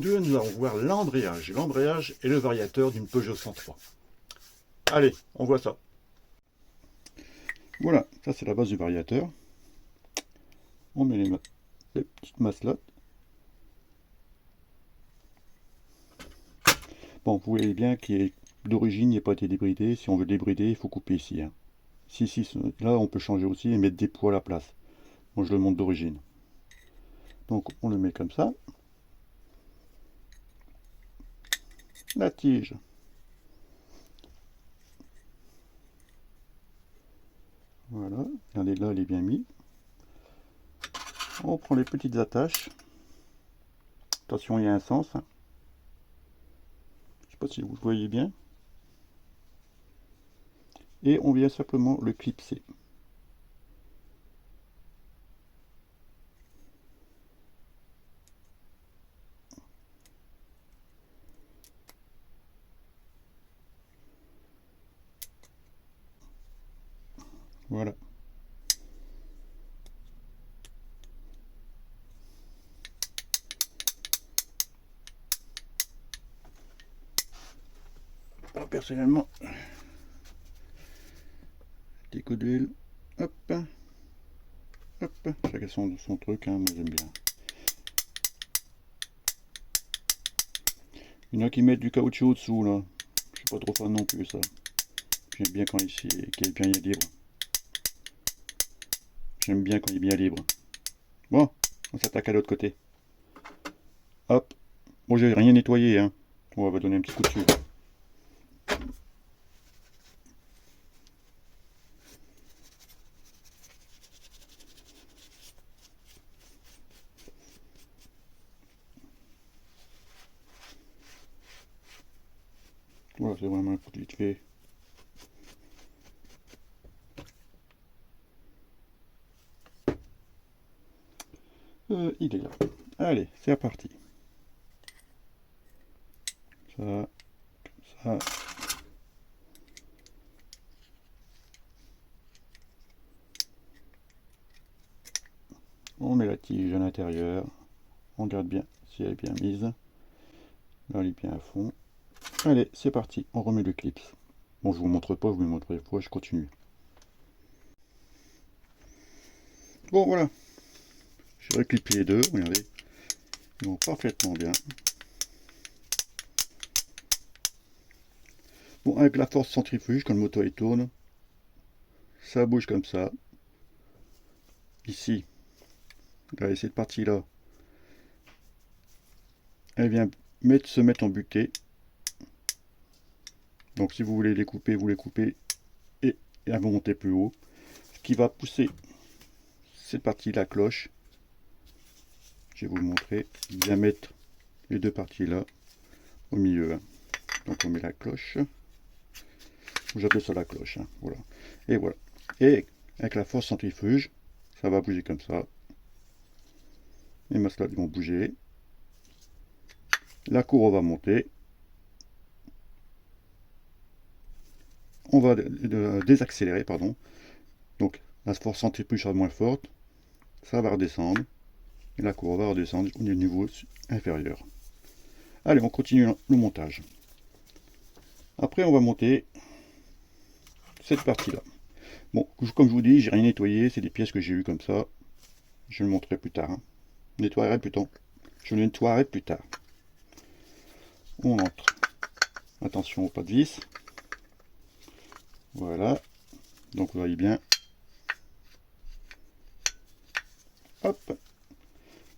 2, nous allons voir l'embrayage. L'embrayage est le variateur d'une Peugeot 103. Allez, on voit ça. Voilà, ça c'est la base du variateur. On met les petites masselottes. Bon, vous voyez bien qu'il est d'origine, il n'a pas été débridé. Si on veut le débrider, il faut couper ici. Hein. Si, là on peut changer aussi et mettre des poids à la place. Moi je le montre d'origine. Donc on le met comme ça. La tige. Voilà, regardez là, il est bien mis. On prend les petites attaches. Attention, il y a un sens. Je ne sais pas si vous voyez bien. Et on vient simplement le clipser. Voilà. Alors, personnellement, des coups d'huile, hop, hop, chacun son truc, hein, moi j'aime bien. Il y en a qui mettent du caoutchouc au-dessous là, je suis pas trop fan non plus ça. J'aime bien quand il est bien libre. J'aime bien quand il est bien libre. Bon, on s'attaque à l'autre côté. Hop, bon j'ai rien nettoyé, hein. On va donner un petit coup dessus. Voilà, c'est vraiment un coup de vite fait. Il est là. Allez, c'est reparti. Ça, comme ça. On met la tige à l'intérieur. On regarde bien si elle est bien mise. Là, elle est bien à fond. Allez, c'est parti. On remet le clip. Bon, je vous montre pas, je vous montrerai pas, je continue. Bon, voilà. J'ai reclippé les deux, regardez. Ils vont parfaitement bien. Bon, avec la force centrifuge, quand le moteur il tourne, ça bouge comme ça. Ici, regardez cette partie-là, elle vient se mettre en butée. Donc si vous voulez les couper, vous les coupez et elles vont monter plus haut. Ce qui va pousser cette partie, la cloche. Je vais vous le montrer. Bien mettre les deux parties là au milieu. Donc on met la cloche. J'appelle ça la cloche. Hein. Voilà. Et voilà. Et avec la force centrifuge, ça va bouger comme ça. Les masselottes vont bouger. La courroie va monter. On va désaccélérer, pardon. Donc la force centrifuge sera moins forte. Ça va redescendre. Et la courroie va redescendre au niveau inférieur. Allez, on continue le montage. Après, on va monter cette partie-là. Bon, comme je vous dis, j'ai rien nettoyé. C'est des pièces que j'ai eues comme ça. Je le montrerai plus tard. Hein. Nettoierai plutôt. Je le nettoierai plus tard. On entre. Attention, pas de vis. Voilà. Donc vous voyez bien. Hop.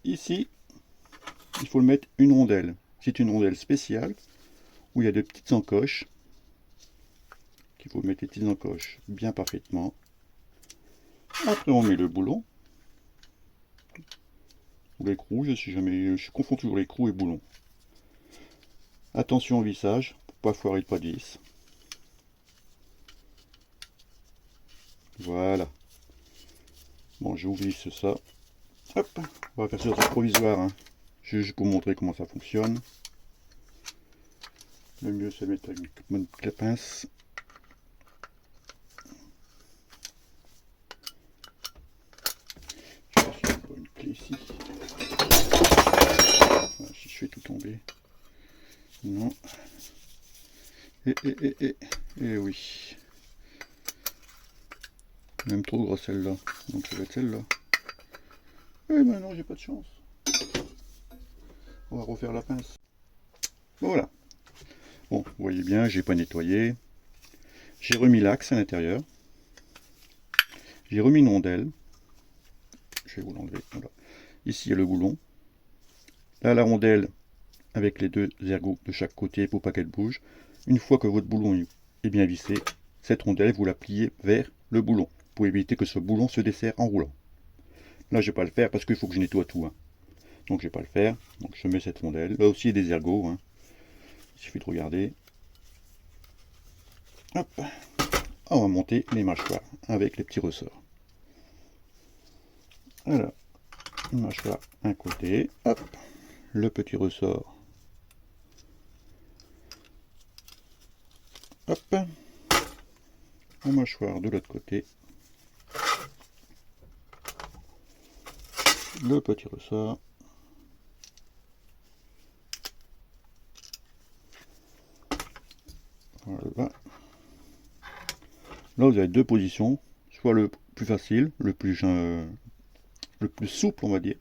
Ici, il faut le mettre une rondelle. C'est une rondelle spéciale où il y a des petites encoches. Il faut mettre les petites encoches bien parfaitement. Après, on met le boulon. Ou l'écrou, je confonds toujours l'écrou et boulon. Attention au vissage, pour pas foirer le pas de vis. Voilà. Bon, j'ai oublié ça. Hop, on va faire ça provisoire. Hein. Juste pour montrer comment ça fonctionne. Le mieux, c'est mettre avec une pince. Je pense qu'il y a une clé ici. Voilà, si je fais tout tomber. Non. Et oui. Même trop grosse celle-là. Donc ça va être celle-là. Eh ben non, j'ai pas de chance. On va refaire la pince. Voilà. Bon, vous voyez bien, j'ai pas nettoyé. J'ai remis l'axe à l'intérieur. J'ai remis une rondelle. Je vais vous l'enlever. Voilà. Ici, il y a le boulon. Là, la rondelle avec les deux ergots de chaque côté pour pas qu'elle bouge. Une fois que votre boulon est bien vissé, cette rondelle, vous la pliez vers le boulon pour éviter que ce boulon se desserre en roulant. Là, je vais pas le faire parce qu'il faut que je nettoie tout. Hein. Donc, je vais pas le faire. Donc, je mets cette rondelle. Là aussi, il y a des ergots. Hein. Il suffit de regarder. Hop. On va monter les mâchoires avec les petits ressorts. Voilà. Une mâchoire un côté. Hop. Le petit ressort. Hop. La mâchoire de l'autre côté. Le petit ressort. Voilà. Là, vous avez deux positions, soit le plus facile, le plus souple, on va dire,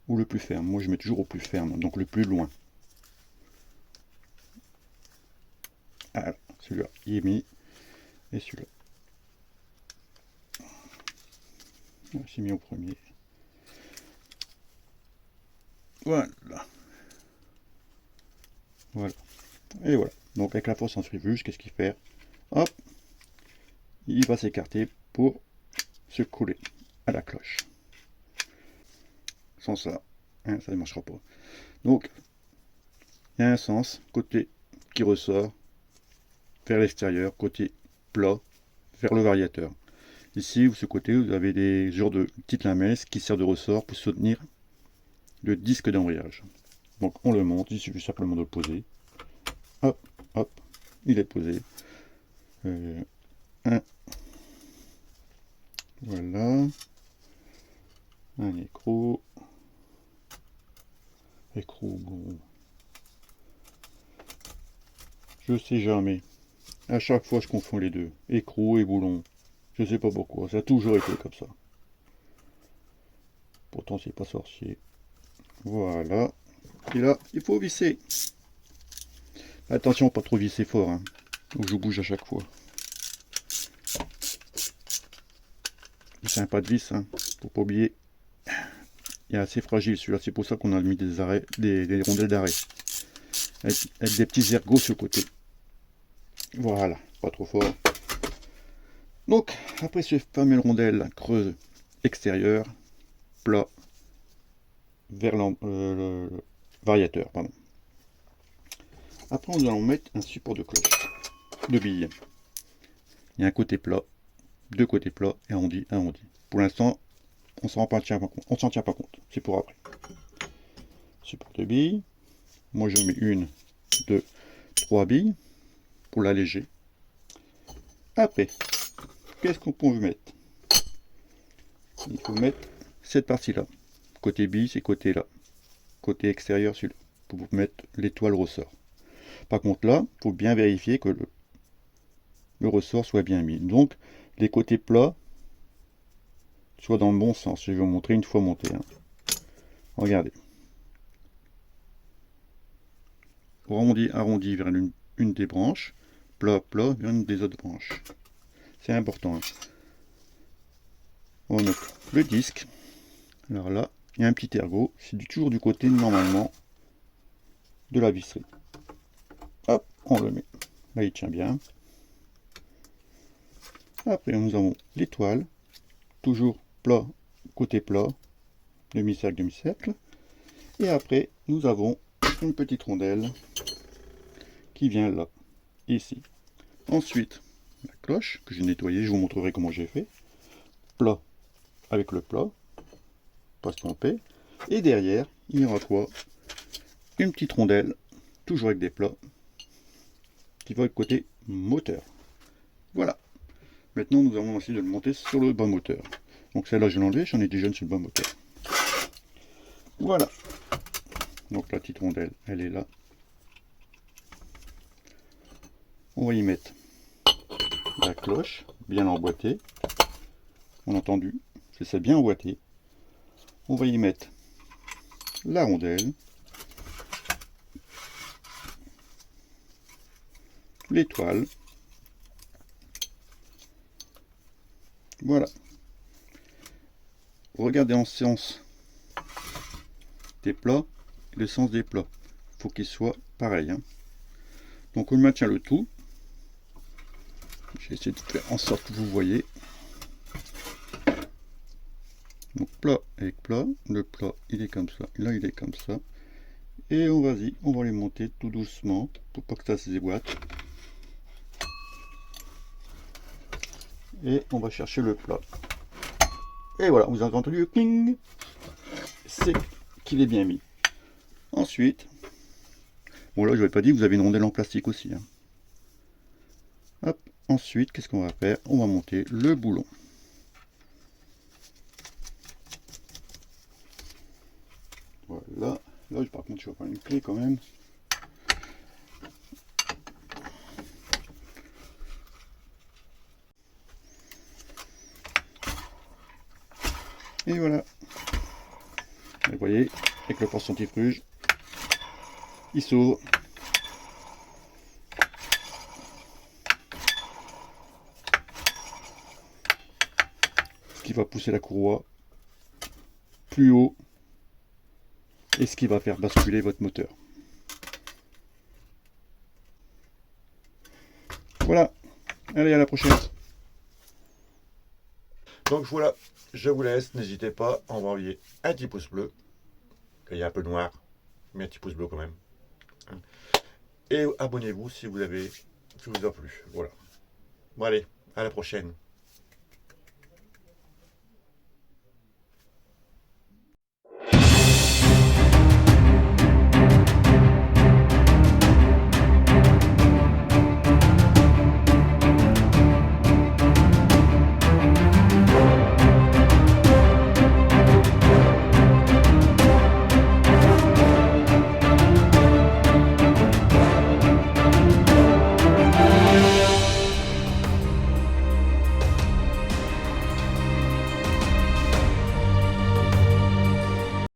ou le plus ferme. Moi, je mets toujours au plus ferme, donc le plus loin. Ah, celui-là, il est mis, et celui-là. C'est mis au premier. Voilà. Voilà. Et voilà. Donc, avec la force centrifuge, qu'est-ce qu'il fait? Hop, il va s'écarter pour se coller à la cloche. Sans ça, hein, ça ne marchera pas. Donc, il y a un sens, côté qui ressort vers l'extérieur, côté plat vers le variateur. Ici, de ce côté, vous avez des genres de petites lamelles qui servent de ressort pour soutenir le disque d'embrayage. Donc, on le monte, il suffit simplement de le poser. Hop, hop, il est posé. Voilà. Un écrou. Écrou, bon. Je sais jamais. À chaque fois, je confonds les deux. Écrou et boulon. Je sais pas pourquoi. Ça a toujours été comme ça. Pourtant, c'est pas sorcier. Voilà. Et là, il faut visser. Attention, pas trop visser fort. Hein. Donc, je bouge à chaque fois. C'est un pas de vis. Hein. Faut pas oublier. Il est assez fragile celui-là. C'est pour ça qu'on a mis des arrêts, des rondelles d'arrêt. Avec des petits ergots sur le côté. Voilà. Pas trop fort. Donc, après ce fameux rondelle creuse extérieure, plat, vers le variateur. Pardon. Après, nous allons mettre un support de cloche, de billes. Il y a un côté plat, deux côtés plats et arrondi, arrondi. Pour l'instant, on s'en tient pas compte. C'est pour après. Support de billes. Moi, je mets une, deux, trois billes pour l'alléger. Après, qu'est-ce qu'on peut mettre? Il faut mettre cette partie-là. Côté bille, c'est côté là. Côté extérieur, celui-là. Pour vous mettre l'étoile ressort. Par contre là, il faut bien vérifier que le ressort soit bien mis. Donc, les côtés plats soient dans le bon sens. Je vais vous montrer une fois monté. Hein. Regardez. Arrondi, arrondi vers une des branches. Plat, plat vers une des autres branches. C'est important. Hein. On va mettre le disque. Alors là, il y a un petit ergot. C'est toujours du côté, normalement, de la visserie. Hop, on le met. Là, il tient bien. Après, nous avons l'étoile. Toujours plat, côté plat. Demi-cercle, demi-cercle. Et après, nous avons une petite rondelle qui vient là, ici. Ensuite, la cloche que j'ai nettoyée. Je vous montrerai comment j'ai fait. Plat avec le plat. Pas se tromper. Et derrière, il y aura quoi? Une petite rondelle, toujours avec des plats, qui va être côté moteur. Voilà. Maintenant, nous allons essayer de le monter sur le bas moteur. Donc celle-là, je vais l'enlever, j'en ai déjà une sur le bas moteur. Voilà. Donc la petite rondelle, elle est là. On va y mettre la cloche, bien emboîtée. On a entendu, c'est bien emboîté. On va y mettre la rondelle, l'étoile. Voilà. Regardez en sens des plats et le sens des plats. Il faut qu'ils soient pareils. Hein. Donc on maintient le tout. J'ai essayé de faire en sorte que vous voyez. Donc plat avec plat. Le plat il est comme ça. Là il est comme ça. Et on va les monter tout doucement pour pas que ça se déboîte. Et on va chercher le plat. Et voilà, vous avez entendu le cling. C'est qu'il est bien mis. Ensuite, bon là je n'avais pas dit que vous avez une rondelle en plastique aussi. Hein. Hop. Ensuite, qu'est-ce qu'on va faire? On va monter le boulon. Voilà. Là, par contre, je vais prendre une clé quand même. Et voilà. Vous voyez, avec le force centrifuge, il s'ouvre. Ce qui va pousser la courroie plus haut et ce qui va faire basculer votre moteur. Voilà. Allez, à la prochaine. Donc voilà, je vous laisse. N'hésitez pas à envoyer un petit pouce bleu. Il y a un peu noir, mais un petit pouce bleu quand même. Et abonnez-vous si vous avez, si vous a plu. Voilà. Bon allez, à la prochaine.